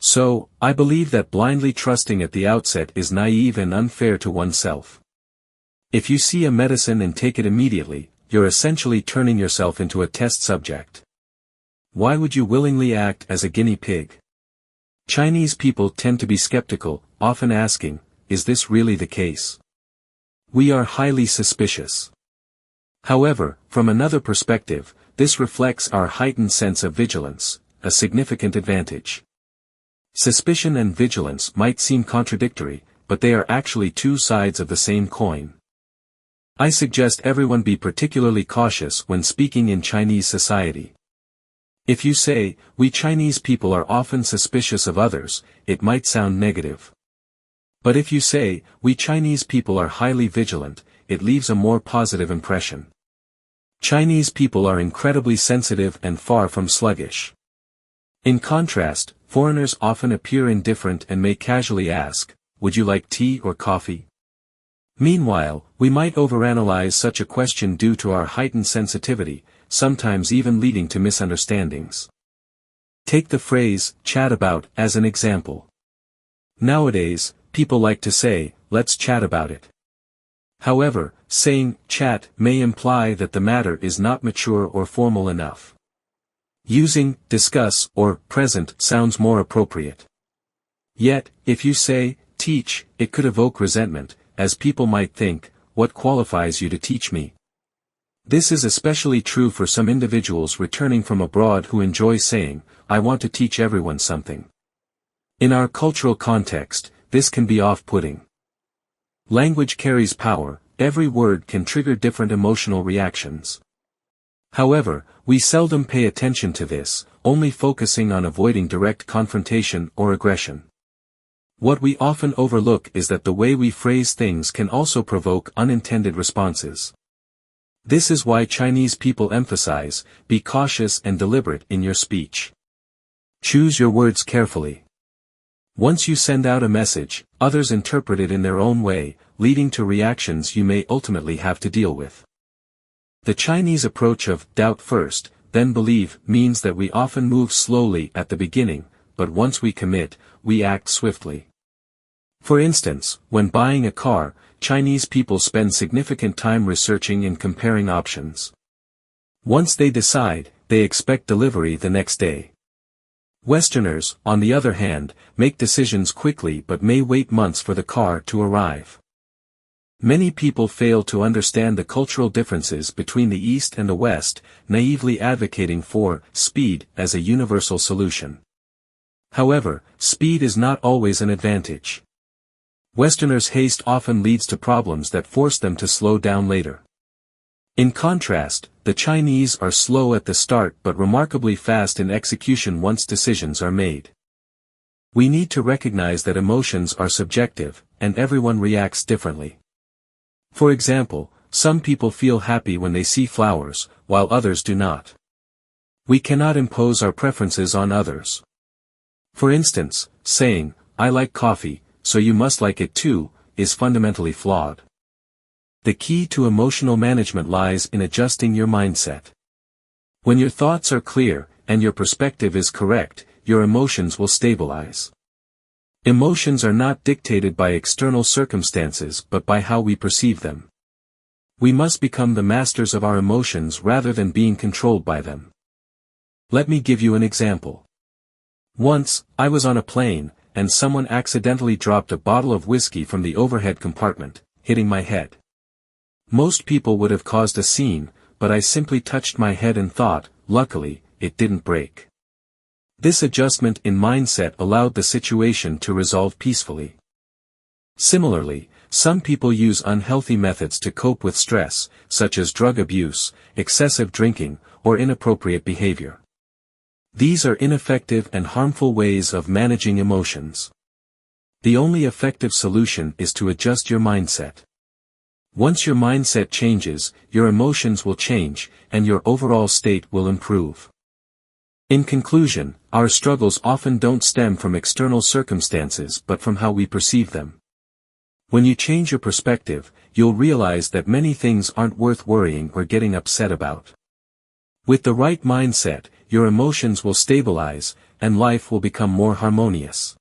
So, I believe that blindly trusting at the outset is naive and unfair to oneself. If you see a medicine and take it immediately, you're essentially turning yourself into a test subject. Why would you willingly act as a guinea pig? Chinese people tend to be skeptical, often asking, is this really the case? We are highly suspicious. However, from another perspective, this reflects our heightened sense of vigilance, a significant advantage. Suspicion and vigilance might seem contradictory, but they are actually two sides of the same coin. I suggest everyone be particularly cautious when speaking in Chinese society. If you say, we Chinese people are often suspicious of others, it might sound negative. But if you say, we Chinese people are highly vigilant, it leaves a more positive impression. Chinese people are incredibly sensitive and far from sluggish. In contrast, foreigners often appear indifferent and may casually ask, would you like tea or coffee? Meanwhile, we might overanalyze such a question due to our heightened sensitivity, sometimes even leading to misunderstandings. Take the phrase, chat about, as an example. Nowadays, people like to say, let's chat about it. However, saying, chat, may imply that the matter is not mature or formal enough. Using, discuss, or, present, sounds more appropriate. Yet, if you say, teach, it could evoke resentment, as people might think, what qualifies you to teach me? This is especially true for some individuals returning from abroad who enjoy saying, I want to teach everyone something. In our cultural context, this can be off-putting. Language carries power, every word can trigger different emotional reactions. However, we seldom pay attention to this, only focusing on avoiding direct confrontation or aggression. What we often overlook is that the way we phrase things can also provoke unintended responses. This is why Chinese people emphasize, be cautious and deliberate in your speech. Choose your words carefully. Once you send out a message, others interpret it in their own way, leading to reactions you may ultimately have to deal with. The Chinese approach of doubt first, then believe means that we often move slowly at the beginning, but once we commit, we act swiftly. For instance, when buying a car, Chinese people spend significant time researching and comparing options. Once they decide, they expect delivery the next day. Westerners, on the other hand, make decisions quickly but may wait months for the car to arrive. Many people fail to understand the cultural differences between the East and the West, naively advocating for speed as a universal solution. However, speed is not always an advantage. Westerners' haste often leads to problems that force them to slow down later. In contrast, the Chinese are slow at the start but remarkably fast in execution once decisions are made. We need to recognize that emotions are subjective, and everyone reacts differently. For example, some people feel happy when they see flowers, while others do not. We cannot impose our preferences on others. For instance, saying, I like coffee, so you must like it too, is fundamentally flawed. The key to emotional management lies in adjusting your mindset. When your thoughts are clear, and your perspective is correct, your emotions will stabilize. Emotions are not dictated by external circumstances but by how we perceive them. We must become the masters of our emotions rather than being controlled by them. Let me give you an example. Once, I was on a plane, and someone accidentally dropped a bottle of whiskey from the overhead compartment, hitting my head. Most people would have caused a scene, but I simply touched my head and thought, luckily, it didn't break. This adjustment in mindset allowed the situation to resolve peacefully. Similarly, some people use unhealthy methods to cope with stress, such as drug abuse, excessive drinking, or inappropriate behavior. These are ineffective and harmful ways of managing emotions. The only effective solution is to adjust your mindset. Once your mindset changes, your emotions will change, and your overall state will improve. In conclusion, our struggles often don't stem from external circumstances but from how we perceive them. When you change your perspective, you'll realize that many things aren't worth worrying or getting upset about. With the right mindset, your emotions will stabilize, and life will become more harmonious.